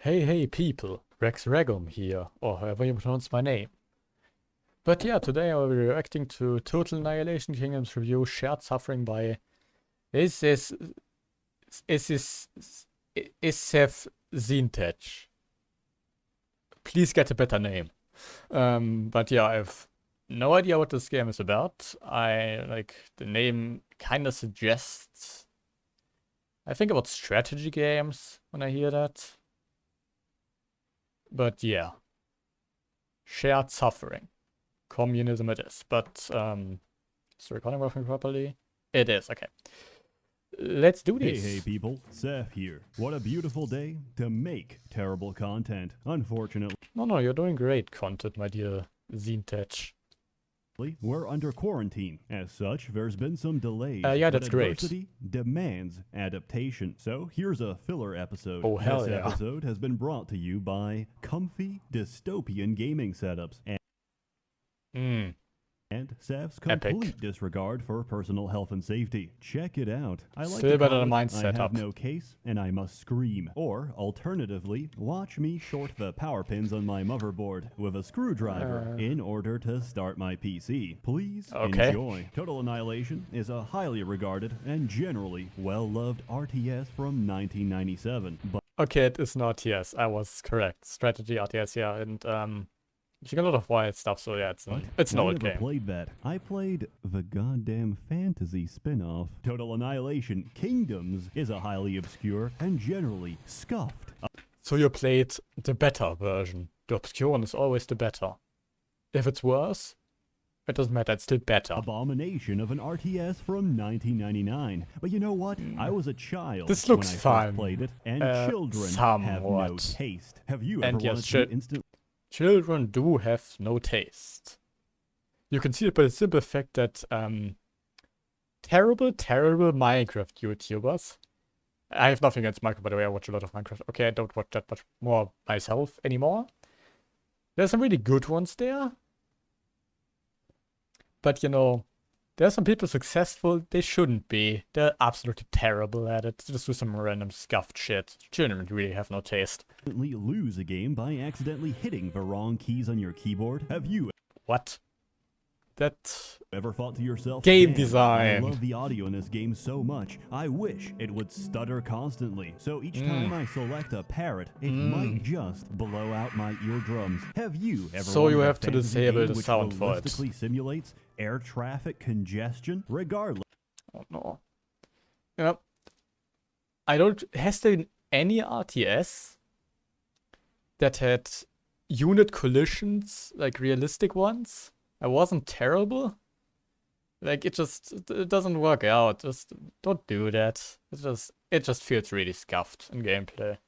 Hey people, Rex Regum here, or however you pronounce my name. But yeah, today I will be reacting to Total Annihilation Kingdoms review Shared Suffering by SsethTzeentach. Please get a better name. But yeah, I have no idea what this game is about. The name kinda suggests I think about strategy games when I hear that. But yeah. Shared suffering. Communism it is. But is the recording working properly? It is, okay. Let's do this. Hey people, Seth here. What a beautiful day to make terrible content. Unfortunately, No, you're doing great content, my dear Zeentach. we're under quarantine. As such, there's been some delays. Yeah, but that's great. adversity demands adaptation. So here's a filler episode. Oh, hell this yeah. episode has been brought to you by comfy dystopian gaming setups and Seth's complete disregard for personal health and safety. Check it out. I like Still to better call than it, mine I setup. have no case and I must scream. Or alternatively, watch me short the power pins on my motherboard with a screwdriver in order to start my PC. Please enjoy. Total Annihilation is a highly regarded and generally well-loved RTS from 1997. But Okay, it is not, yes, I was correct. Strategy RTS, yeah, and using a lot of wild stuff, so yeah, it's an old I never game. played that. I played the goddamn fantasy spin-off. Total Annihilation Kingdoms is a highly obscure and generally scuffed. So you played the better version. The obscure one is always the better. If it's worse, it doesn't matter, it's still better. Abomination of an RTS from 1999. But you know what? I was a child This looks when I fun. first played it, and children have no somewhat. taste. Have you ever And yes, wanted to instant... Children do have no taste. You can see it by the simple fact that terrible Minecraft YouTubers. I have nothing against Minecraft, by the way. I watch a lot of Minecraft. Okay, I don't watch that much more myself anymore. There's some really good ones there. But you know, there's some people successful. They shouldn't be. They're absolutely terrible at it. Just do some random scuffed shit. Children really have no taste. lose a game by accidentally hitting the wrong keys on your keyboard? Have you What? That ever thought to yourself, game "Damn, design. I love the audio in this game so much. I wish it would stutter constantly. So each time I select a parrot, it might just blow out my eardrums." Have you ever So you wanted a have to fantasy disable game the which sound for it. realistically simulates air traffic congestion? Regardless. Oh no. You know, has there been any RTS that had unit collisions, like realistic ones? I wasn't terrible. Like it doesn't work out. Just don't do that. It just feels really scuffed in gameplay.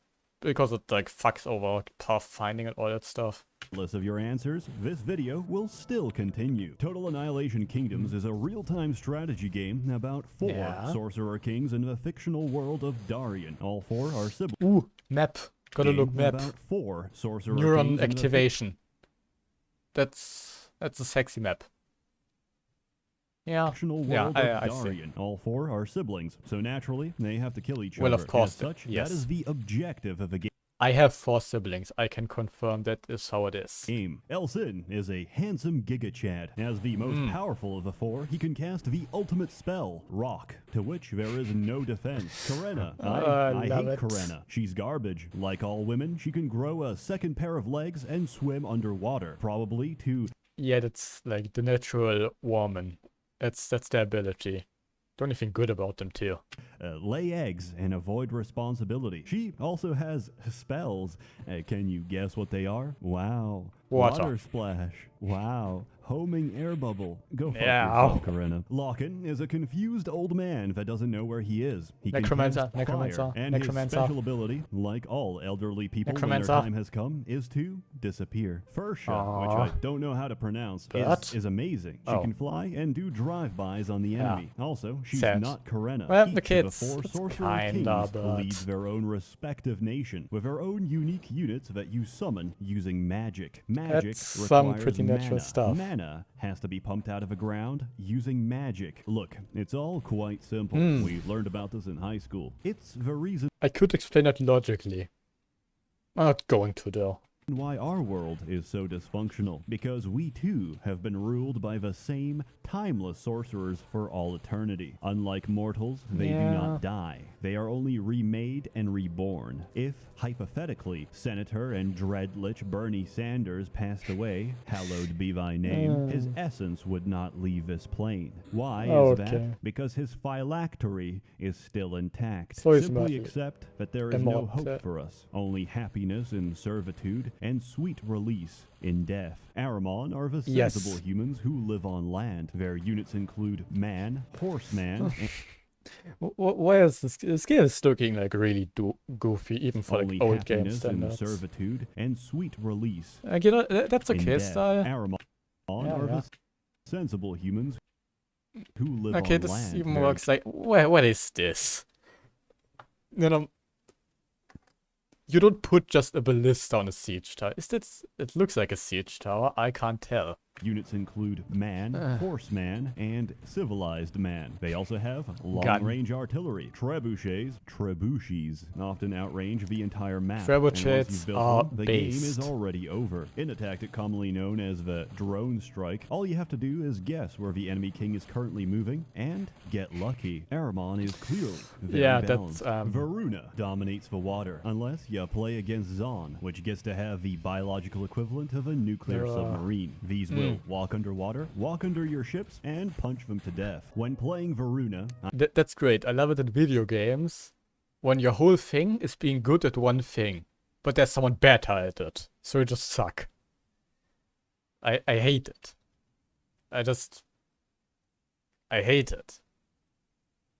Because it like fucks over pathfinding and all that stuff. Regardless of your answers, this video will still continue. Total Annihilation Kingdoms is a real-time strategy game about 4 sorcerer kings in the fictional world of Darien. All 4 are siblings. Ooh, map. Gotta look map. About 4 sorcerer Neuron kings in the activation. That's a sexy map. Yeah. fictional Yeah, world I of see. Darien. All 4 are siblings, so naturally they have to kill each Well, other. of course, As such, yes. that is the objective of the game. I have 4 siblings. I can confirm that is how it is. Elsin is a handsome Giga Chad. As the most powerful of the 4, he can cast the ultimate spell, Rock, to which there is no defense. Karena. I love hate it. Karena. She's garbage. Like all women, she can grow a second pair of legs and swim underwater. Probably to... Yeah, that's like the natural woman. That's their ability. The only thing good about them too. lay eggs and avoid responsibility. She also has spells. Can you guess what they are? Wow. Water splash. Wow. Homing air bubble. Go fuck Yeah. yourself, Karena. Locken is a confused old man that doesn't know where he is. He Necromancer, can cast fire, and his special ability, like all elderly people when their time has come, is to disappear. Fursha, which I don't know how to pronounce, is amazing. She can fly and do drive-bys on the enemy. Also, she's not Karena. Well, Each the kids, of the 4 sorcerer kinda, kings but... leads their own respective nation, with their own unique units that you summon using magic. Magic That's requires some pretty natural mana. stuff. Mana has to be pumped out of the ground using magic. Look, it's all quite simple. We learned about this in high school. It's the reason I could explain it logically. I'm not going to though. Why our world is so dysfunctional, because we too have been ruled by the same timeless sorcerers for all eternity. Unlike mortals, they do not die. They are only remade and reborn. If, hypothetically, Senator and Dreadlich Bernie Sanders passed away, hallowed be thy name, his essence would not leave this plane. Why is that? Because his phylactery is still intact. So simply accept that there is no hope for us, only happiness in servitude and sweet release in death. Aramon are the sensible humans who live on land. Their units include man, horseman, and why is this game is looking like really goofy, even for like old game standards. Servitude and sweet release. You know, that's okay style. Aramon are the sensible humans who live on land. Okay, this even works like, what is this? You know, you don't put just a ballista on a siege tower. It looks like a siege tower, I can't tell. Units include man, horseman, and civilized man. They also have long-range artillery. Trebuchets often outrange the entire map. Trebuchets are the game is already over. In a tactic commonly known as the drone strike, all you have to do is guess where the enemy king is currently moving and get lucky. Aramon is clearly very balanced. Varuna dominates the water, unless you play against Zon, which gets to have the biological equivalent of a nuclear submarine. These will walk underwater, walk under your ships, and punch them to death. When playing Varuna... That's great. I love it in video games. When your whole thing is being good at one thing, but there's someone better at it. So you just suck. I hate it. I hate it.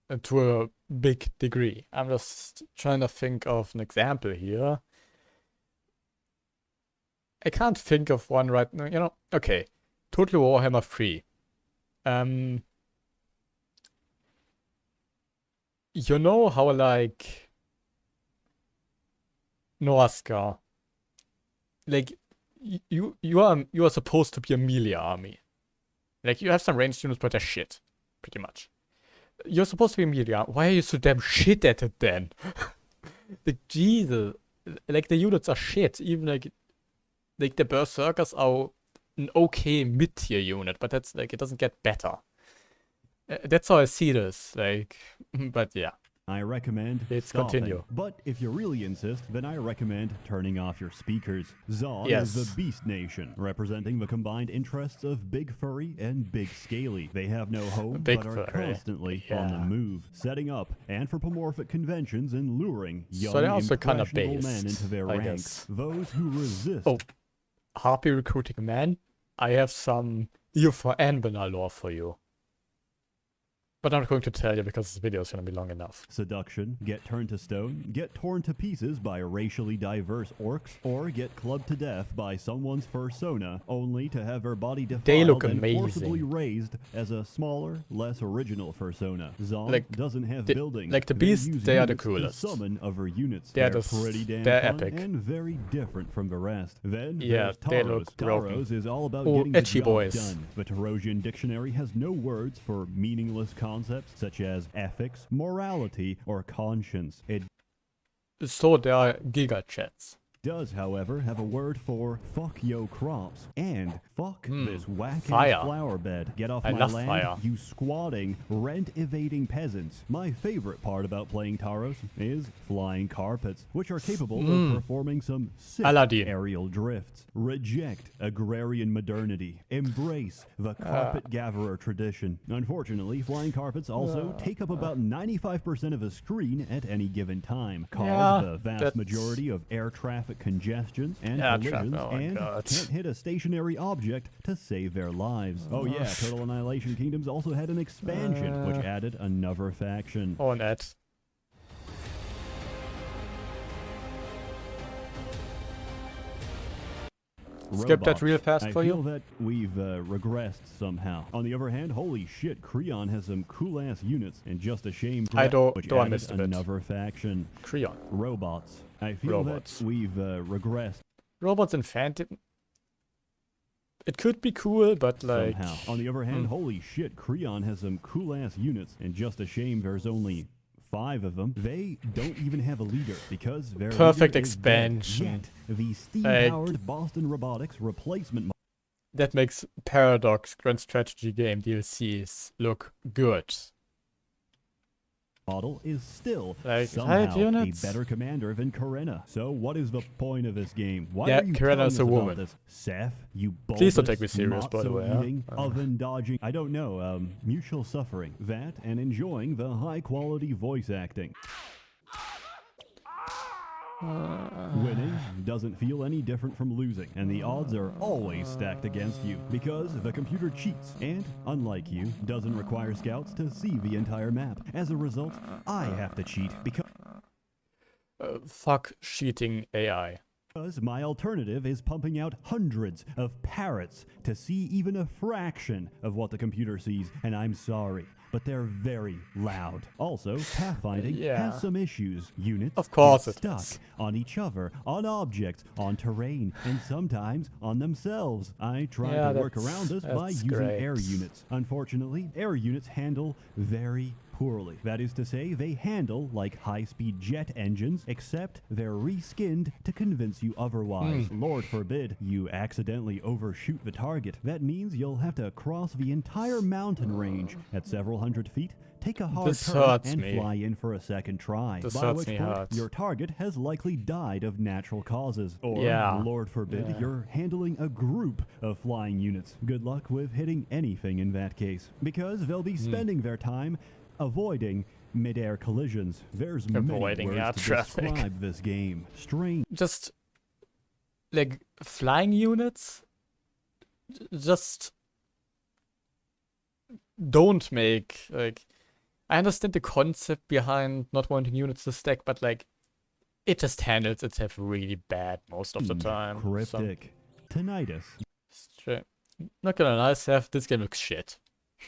And to a big degree. I'm just trying to think of an example here. I can't think of one right now. You know, okay. Total Warhammer 3. You know how, like, Noaska, like, you are supposed to be a melee army. Like, you have some ranged units, but they're shit, pretty much. You're supposed to be a melee army. Why are you so damn shit at it then? Like, Jesus. Like, the units are shit. Even, like the Berserkers are an okay mid-tier unit, but that's like, it doesn't get better. That's how I see this, like, but yeah. I recommend continue. But if you really insist, then I recommend turning off your speakers. Zon is the Beast Nation, representing the combined interests of Big Furry and Big Scaly. They have no home, but are constantly on the move, setting up anthropomorphic conventions and luring young, impressionable men into their ranks. Those who resist... Oh, Harpy recruiting men? I have some for Anbana lore for you. But I'm not going to tell you because this video is going to be long enough. Seduction, get turned to stone, get torn to pieces by racially diverse orcs, or get clubbed to death by someone's fursona, only to have their body defiled and forcibly raised as a smaller, less original fursona. Zon doesn't have buildings. Like the beasts, they are the coolest. Summon other units. They're pretty damn fun epic and very different from the rest. Then there's Taros. They look broken. Taros is all about getting the job boys. done. The Tarosian dictionary has no words for meaningless concepts such as ethics, morality, or conscience. So there are giga chats. Does, however, have a word for fuck yo crops and fuck this whack-ass flower bed. Get off my land, you squatting, rent-evading peasants. My favorite part about playing Taros is flying carpets, which are capable of performing some sick aerial drifts. Reject agrarian modernity. Embrace the carpet gatherer tradition. Unfortunately, flying carpets also take up about 95% of a screen at any given time, cause the vast majority of air traffic congestions and collisions, and can't hit a stationary object to save their lives. Oh yeah, Total Annihilation Kingdoms also had an expansion, which added another faction. Oh, net. Skip that real fast for you. I feel that we've regressed somehow. On the other hand, holy shit, Creon has some cool-ass units, and just a shame I missed another faction. Creon. Robots. I feel that we've regressed. Robots and Phantom. It could be cool, but like... Somehow. On the other hand, holy shit, Creon has some cool-ass units, and just a shame there's only 5 of them. They don't even have a leader because their perfect leader is dead. expansion. Yet, the steam-powered Boston Robotics replacement that makes Paradox Grand Strategy Game DLCs look good. model is still Like, somehow a units? better commander than Corinna. So what is the point of this game? Why Yeah, are you Corinna telling is us a about woman. this? Seth, you Please don't bulbous, take me serious, by the way, huh? matzo-eating, oven-dodging, I don't know, mutual suffering. That and enjoying the high-quality voice acting. Winning doesn't feel any different from losing, and the odds are always stacked against you because the computer cheats and, unlike you, doesn't require scouts to see the entire map. As a result, I have to cheat because Fuck cheating AI. my alternative is pumping out hundreds of parrots to see even a fraction of what the computer sees, and I'm sorry, but they're very loud. Also, pathfinding has some issues. Units Of course get it stuck is. on each other, on objects, on terrain, and sometimes on themselves. I try to work around this by using air units. Unfortunately, air units handle very poorly. That is to say, they handle like high-speed jet engines, except they're reskinned to convince you otherwise. Lord forbid you accidentally overshoot the target. That means you'll have to cross the entire mountain range at several hundred feet, take a hard turn, and fly in for a second try. By which point, your target has likely died of natural causes. Or, Lord forbid, you're handling a group of flying units. Good luck with hitting anything in that case, because they'll be spending their time avoiding mid-air collisions. There's many words to describe this game. Strange. Just like flying units, just don't make like. I understand the concept behind not wanting units to stack, but like it just handles itself really bad most of the time. Cryptic. Tinnitus. Not gonna lie, Seth, this game looks shit.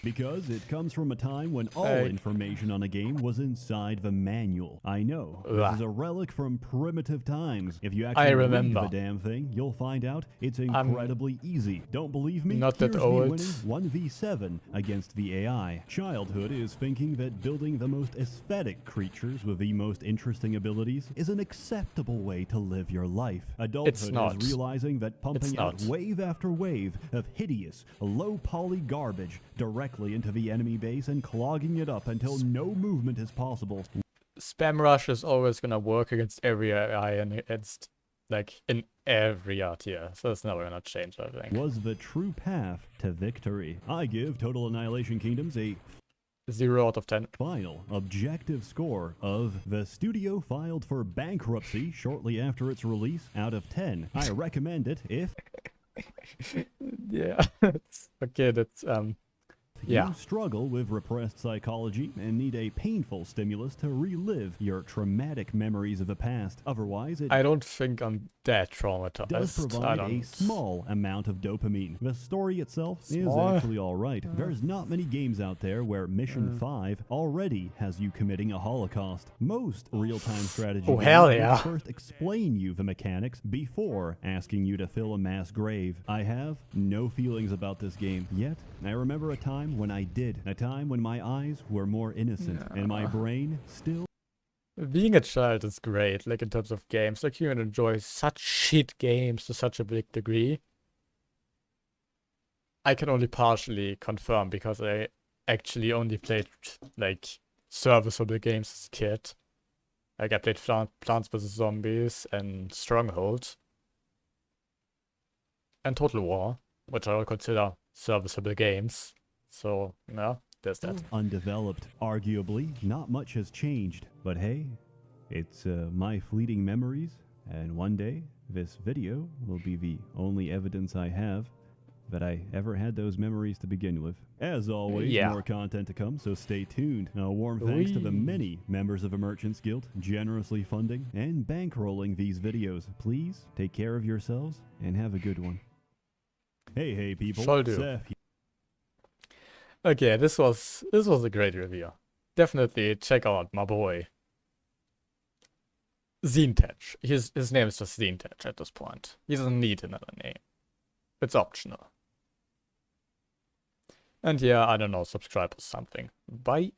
Because it comes from a time when all information on a game was inside the manual. I know, this is a relic from primitive times. If you actually read the damn thing, you'll find out it's incredibly easy. Don't believe me? Not Here's that old. me winning 1v7 against the AI. Childhood is thinking that building the most aesthetic creatures with the most interesting abilities is an acceptable way to live your life. Adulthood is realizing that pumping out wave after wave of hideous, low-poly garbage directly into the enemy base and clogging it up until no movement is possible. Spam rush is always gonna work against every AI and against, like, in every RTS, so it's never gonna change, I think. Was the true path to victory. I give Total Annihilation Kingdoms a 0 out of 10. Final objective score of the studio filed for bankruptcy shortly after its release out of 10. I recommend it if you struggle with repressed psychology and need a painful stimulus to relive your traumatic memories of the past. Otherwise, it I don't think I'm that traumatized. does provide a small amount of dopamine. The story itself is actually alright. There's not many games out there where Mission 5 already has you committing a holocaust. Most real-time strategy games first explain you the mechanics before asking you to fill a mass grave. I have no feelings about this game, yet I remember a time when I did. A time when my eyes were more innocent and my brain still... Being a child is great, like in terms of games. Like you can enjoy such shit games to such a big degree. I can only partially confirm because I actually only played like serviceable games as a kid. Like I played Plants vs. Zombies and Stronghold. And Total War, which I would consider serviceable games. So, yeah, there's that. Undeveloped. Arguably, not much has changed. But hey, it's my fleeting memories, and one day, this video will be the only evidence I have that I ever had those memories to begin with. As always, more content to come, so stay tuned. A warm thanks to the many members of the Merchants Guild generously funding and bankrolling these videos. Please take care of yourselves and have a good one. Hey people, Seth. Okay, this was a great review. Definitely check out my boy SsethTzeentach. His name is just SsethTzeentach at this point. He doesn't need another name. It's optional. And yeah, I don't know, subscribe or something. Bye.